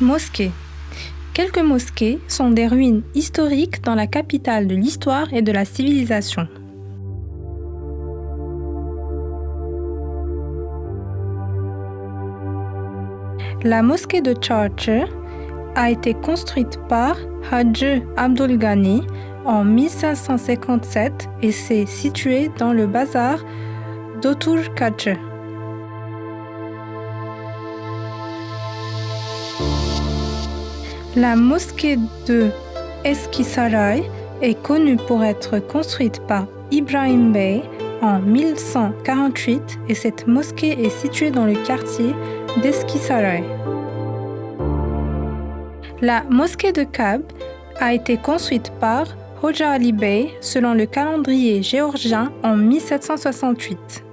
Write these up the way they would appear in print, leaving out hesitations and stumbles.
Mosquées. Quelques mosquées sont des ruines historiques dans la capitale de l'histoire et de la civilisation. La mosquée de Çarşı a été construite par Hacı Abdülgani en 1557 et s'est située dans le bazar d'Oturkaçı. La mosquée de Eskisaray est connue pour être construite par Ibrahim Bey en 1148 et cette mosquée est située dans le quartier d'Eskisaray. La mosquée de Kab a été construite par Hoca Ali Bey selon le calendrier géorgien en 1768.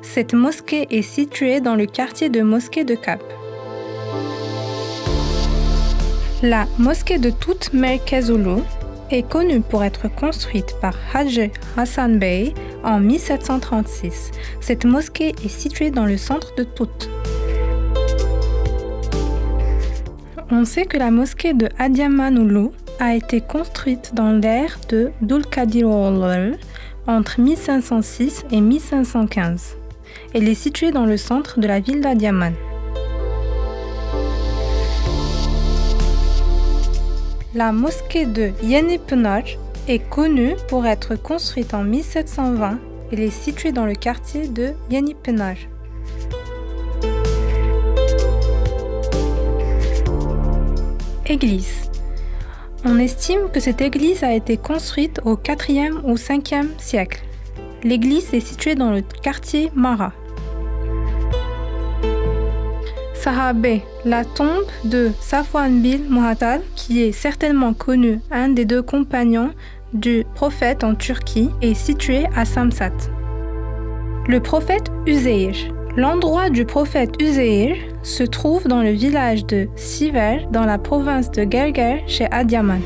Cette mosquée est située dans le quartier de Mosquée de Kab. La mosquée de Tut Merkezulu est connue pour être construite par Hacı Hasan Bey en 1736. Cette mosquée est située dans le centre de Tut. On sait que la mosquée de Adıyamanlı a été construite dans l'ère de Dulkadiroğulları entre 1506 et 1515. Elle est située dans le centre de la ville d'Adıyaman. La mosquée de Yenipınar est connue pour être construite en 1720. Elle est située dans le quartier de Yenipınar. Église. On estime que cette église a été construite au 4e ou 5e siècle. L'église est située dans le quartier Mara. Sahabe, la tombe de Safwan bin Muhattal, qui est certainement connu, un des deux compagnons du prophète en Turquie, est située à Samsat. Le prophète Üzeyr. L'endroit du prophète Üzeyr se trouve dans le village de Siver, dans la province de Gerger, chez Adıyaman.